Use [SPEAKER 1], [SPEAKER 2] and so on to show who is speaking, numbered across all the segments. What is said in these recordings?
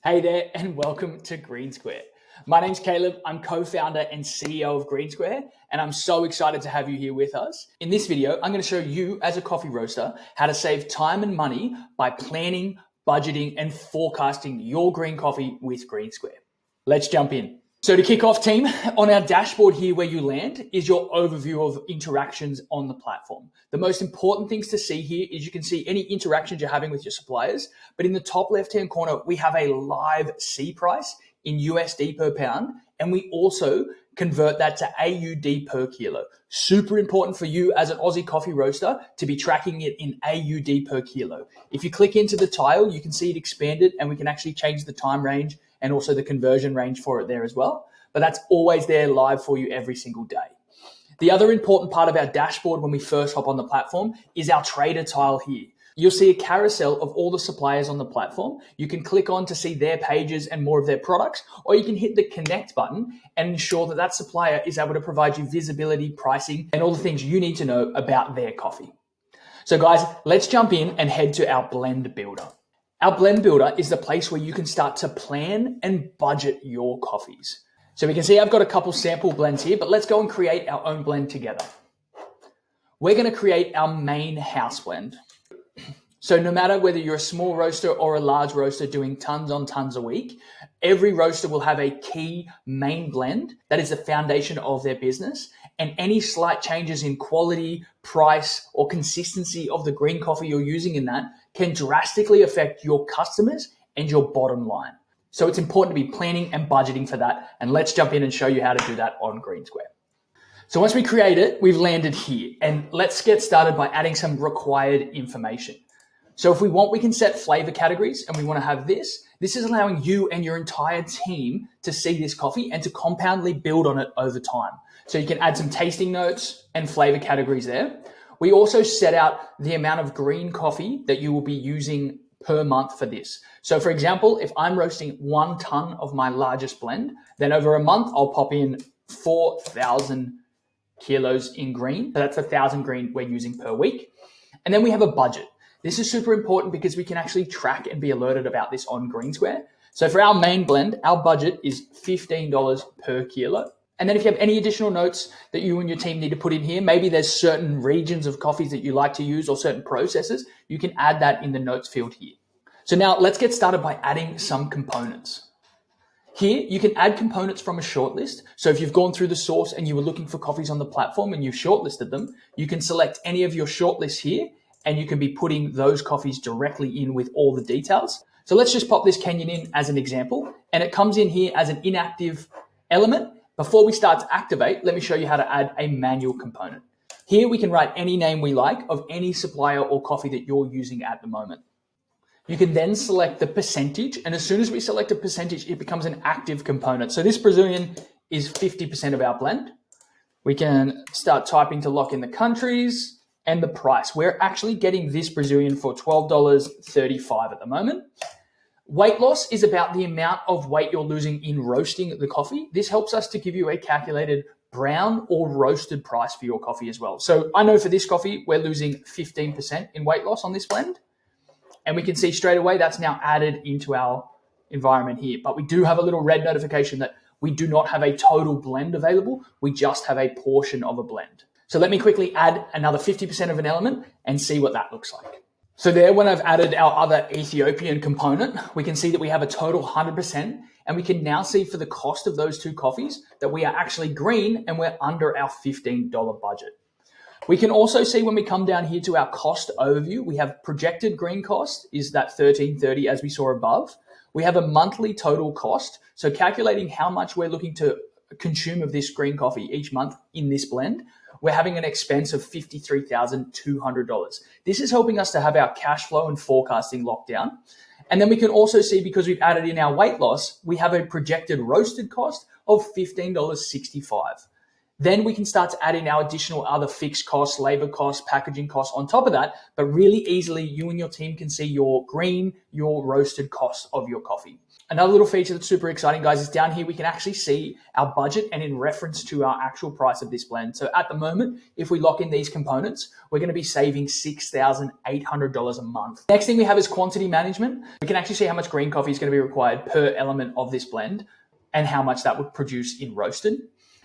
[SPEAKER 1] Hey there, and welcome to Greensquare. My name's Caleb. I'm co-founder and CEO of Greensquare, and I'm so excited to have you here with us. In this video, I'm going to show you as a coffee roaster how to save time and money by planning, budgeting, and forecasting your green coffee with Greensquare. Let's jump in. So to kick off, team, on our dashboard here where you land is your overview of interactions on the platform. The most important things to see here is you can see any interactions you're having with your suppliers, but in the top left-hand corner, we have a live C price in USD per pound, and we also convert that to AUD per kilo. Super important for you as an Aussie coffee roaster to be tracking it in AUD per kilo. If you click into the tile, you can see it expanded, and we can actually change the time range and also the conversion range for it there as well. But that's always there live for you every single day. The other important part of our dashboard when we first hop on the platform is our trader tile here. You'll see a carousel of all the suppliers on the platform. You can click on to see their pages and more of their products, or you can hit the connect button and ensure that that supplier is able to provide you visibility, pricing, and all the things you need to know about their coffee. So guys, let's jump in and head to our blend builder. Our blend builder is the place where you can start to plan and budget your coffees. So we can see I've got a couple sample blends here, but let's go and create our own blend together. We're going to create our main house blend. So no matter whether you're a small roaster or a large roaster doing tons on tons a week, every roaster will have a key main blend that is the foundation of their business. And any slight changes in quality, price, or consistency of the green coffee you're using in that can drastically affect your customers and your bottom line. So it's important to be planning and budgeting for that. And let's jump in and show you how to do that on Greensquare. So once we create it, we've landed here. And let's get started by adding some required information. So if we want, we can set flavor categories, and we want to have this. This is allowing you and your entire team to see this coffee and to compoundly build on it over time. So you can add some tasting notes and flavor categories there. We also set out the amount of green coffee that you will be using per month for this. So for example, if I'm roasting 1 ton of my largest blend, then over a month, I'll pop in 4,000 kilos in green. So that's 1,000 green we're using per week. And then we have a budget. This is super important because we can actually track and be alerted about this on Greensquare. So for our main blend, our budget is $15 per kilo. And then if you have any additional notes that you and your team need to put in here, maybe there's certain regions of coffees that you like to use or certain processes, you can add that in the notes field here. So now let's get started by adding some components. Here, you can add components from a shortlist. So if you've gone through the source and you were looking for coffees on the platform and you've shortlisted them, you can select any of your shortlists here, and you can be putting those coffees directly in with all the details. So let's just pop this Kenyan in as an example, and it comes in here as an inactive element. Before we start to activate, let me show you how to add a manual component. Here we can write any name we like of any supplier or coffee that you're using at the moment. You can then select the percentage, and as soon as we select a percentage, it becomes an active component. So this Brazilian is 50% of our blend. We can start typing to lock in the countries and the price. We're actually getting this Brazilian for $12.35 at the moment. Weight loss is about the amount of weight you're losing in roasting the coffee. This helps us to give you a calculated brown or roasted price for your coffee as well. So I know for this coffee, we're losing 15% in weight loss on this blend. And we can see straight away that's now added into our environment here. But we do have a little red notification that we do not have a total blend available. We just have a portion of a blend. So let me quickly add another 50% of an element and see what that looks like. So there, when I've added our other Ethiopian component, we can see that we have a total 100%, and we can now see for the cost of those two coffees that we are actually green and we're under our $15 budget. We can also see when we come down here to our cost overview, we have projected green cost is that $13.30 as we saw above. We have a monthly total cost, so calculating how much we're looking to consume of this green coffee each month in this blend. We're having an expense of $53,200. This is helping us to have our cash flow and forecasting locked down. And then we can also see, because we've added in our weight loss, we have a projected roasted cost of $15.65. Then we can start to add in our additional other fixed costs, labor costs, packaging costs on top of that. But really easily, you and your team can see your green, your roasted costs of your coffee. Another little feature that's super exciting, guys, is down here we can actually see our budget and in reference to our actual price of this blend. So at the moment, if we lock in these components, we're going to be saving $6,800 a month. Next thing we have is quantity management. We can actually see how much green coffee is going to be required per element of this blend and how much that would produce in roasted.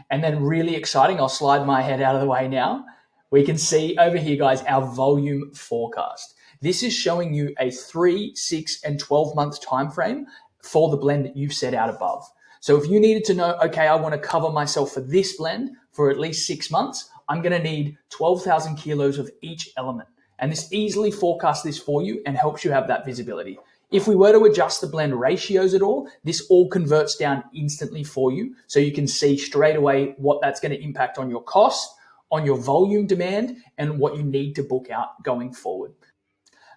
[SPEAKER 1] And then really exciting, I'll slide my head out of the way now. We can see over here, guys, our volume forecast. This is showing you a 3, 6, and 12-month time frame for the blend that you've set out above. So if you needed to know, okay, I want to cover myself for this blend for at least 6 months, I'm going to need 12,000 kilos of each element. And this easily forecasts this for you and helps you have that visibility. If we were to adjust the blend ratios at all, this all converts down instantly for you. So you can see straight away what that's going to impact on your cost, on your volume demand, and what you need to book out going forward.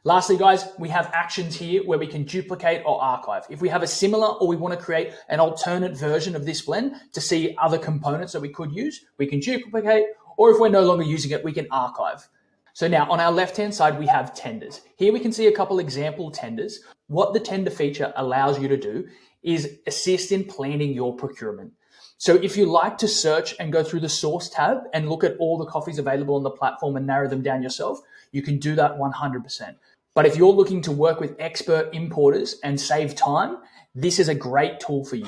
[SPEAKER 1] Lastly, guys, we have actions here where we can duplicate or archive. If we have a similar or we want to create an alternate version of this blend to see other components that we could use, we can duplicate, or if we're no longer using it, we can archive. So now on our left-hand side, we have tenders. Here we can see a couple example tenders. What the tender feature allows you to do is assist in planning your procurement. So if you like to search and go through the source tab and look at all the coffees available on the platform and narrow them down yourself, you can do that 100%. But if you're looking to work with expert importers and save time, this is a great tool for you.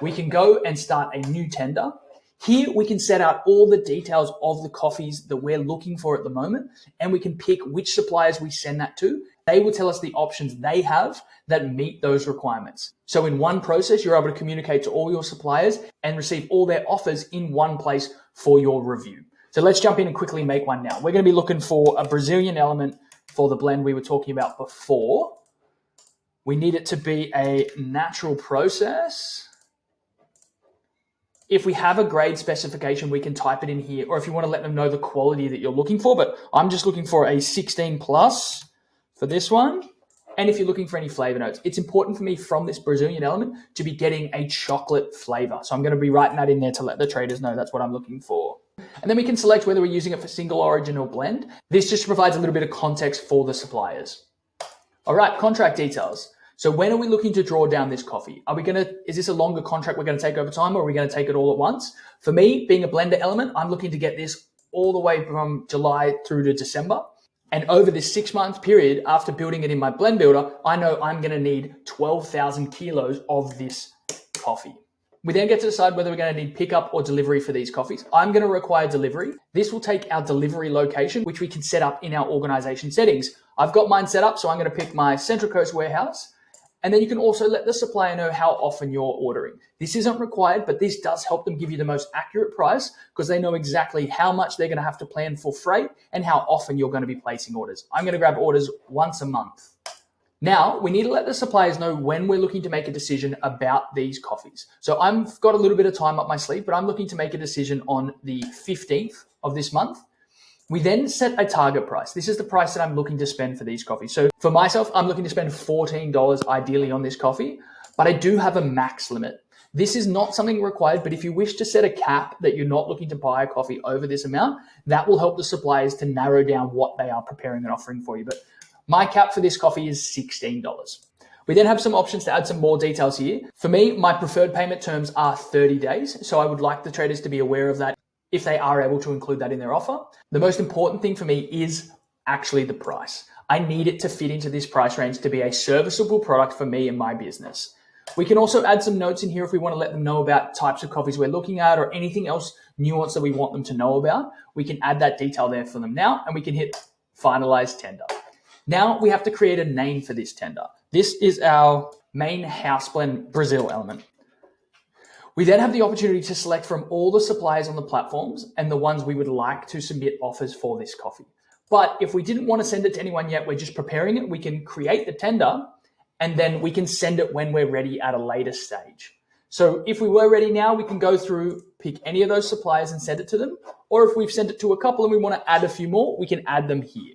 [SPEAKER 1] We can go and start a new tender. Here we can set out all the details of the coffees that we're looking for at the moment, and we can pick which suppliers we send that to. They will tell us the options they have that meet those requirements. So in one process, you're able to communicate to all your suppliers and receive all their offers in one place for your review. So let's jump in and quickly make one now. We're going to be looking for a Brazilian element for the blend we were talking about before. We need it to be a natural process. If we have a grade specification, we can type it in here, or if you want to let them know the quality that you're looking for, but I'm just looking for a 16 plus for this one. And if you're looking for any flavor notes, it's important for me from this Brazilian element to be getting a chocolate flavor. So I'm going to be writing that in there to let the traders know that's what I'm looking for. And then we can select whether we're using it for single origin or blend. This just provides a little bit of context for the suppliers. All right, contract details. So when are we looking to draw down this coffee? Is this a longer contract we're going to take over time, or are we going to take it all at once? For me, being a blender element, I'm looking to get this all the way from July through to December. And over this 6-month period, after building it in my blend builder, I know I'm going to need 12,000 kilos of this coffee. We then get to decide whether we're going to need pickup or delivery for these coffees. I'm going to require delivery. This will take our delivery location, which we can set up in our organization settings. I've got mine set up, so I'm going to pick my Central Coast warehouse. And then you can also let the supplier know how often you're ordering. This isn't required, but this does help them give you the most accurate price because they know exactly how much they're going to have to plan for freight and how often you're going to be placing orders. I'm going to grab orders once a month. Now, we need to let the suppliers know when we're looking to make a decision about these coffees. So I've got a little bit of time up my sleeve, but I'm looking to make a decision on the 15th of this month. We then set a target price. This is the price that I'm looking to spend for these coffees. So for myself, I'm looking to spend $14 ideally on this coffee, but I do have a max limit. This is not something required, but if you wish to set a cap that you're not looking to buy a coffee over this amount, that will help the suppliers to narrow down what they are preparing and offering for you. But my cap for this coffee is $16. We then have some options to add some more details here. For me, my preferred payment terms are 30 days. So I would like the traders to be aware of that if they are able to include that in their offer. The most important thing for me is actually the price. I need it to fit into this price range to be a serviceable product for me and my business. We can also add some notes in here if we want to let them know about types of coffees we're looking at or anything else nuance that we want them to know about. We can add that detail there for them now, and we can hit finalize tender. Now we have to create a name for this tender. This is our main house blend Brazil element. We then have the opportunity to select from all the suppliers on the platforms and the ones we would like to submit offers for this coffee. But if we didn't want to send it to anyone yet, we're just preparing it, we can create the tender and then we can send it when we're ready at a later stage. So if we were ready now, we can go through, pick any of those suppliers and send it to them. Or if we've sent it to a couple and we want to add a few more, we can add them here.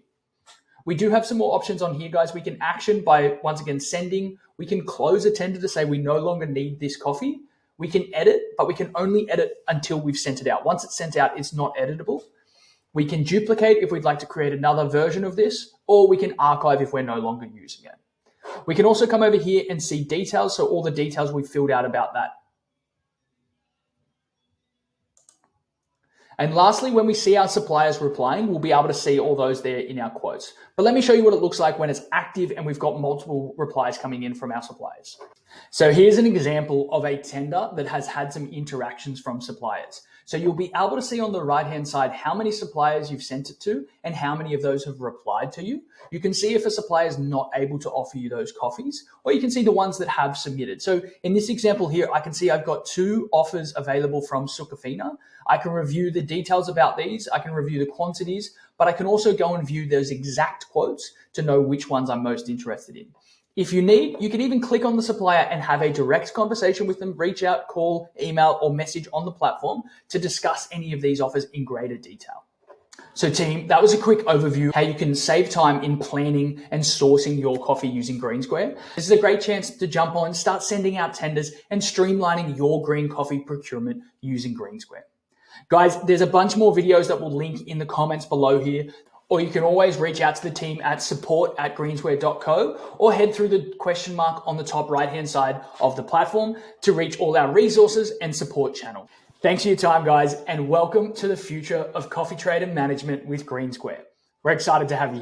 [SPEAKER 1] We do have some more options on here, guys. We can action by, once again, sending. We can close a tender to say we no longer need this coffee. We can edit, but we can only edit until we've sent it out. Once it's sent out, it's not editable. We can duplicate if we'd like to create another version of this, or we can archive if we're no longer using it. We can also come over here and see details, so all the details we've filled out about that. And lastly, when we see our suppliers replying, we'll be able to see all those there in our quotes. But let me show you what it looks like when it's active and we've got multiple replies coming in from our suppliers. So here's an example of a tender that has had some interactions from suppliers. So you'll be able to see on the right-hand side how many suppliers you've sent it to and how many of those have replied to you. You can see if a supplier is not able to offer you those coffees, or you can see the ones that have submitted. So in this example here, I can see I've got 2 offers available from Sukafina. I can review the details about these. I can review the quantities, but I can also go and view those exact quotes to know which ones I'm most interested in. If you need, you can even click on the supplier and have a direct conversation with them, reach out, call, email, or message on the platform to discuss any of these offers in greater detail. So team, that was a quick overview how you can save time in planning and sourcing your coffee using greensquare. This is a great chance to jump on, start sending out tenders and streamlining your green coffee procurement using greensquare. Guys, there's a bunch more videos that will link in the comments below here, or you can always reach out to the team at support@greensquare.co or head through the question mark on the top right-hand side of the platform to reach all our resources and support channel. Thanks for your time, guys, and welcome to the future of coffee trade and management with Greensquare. We're excited to have you here.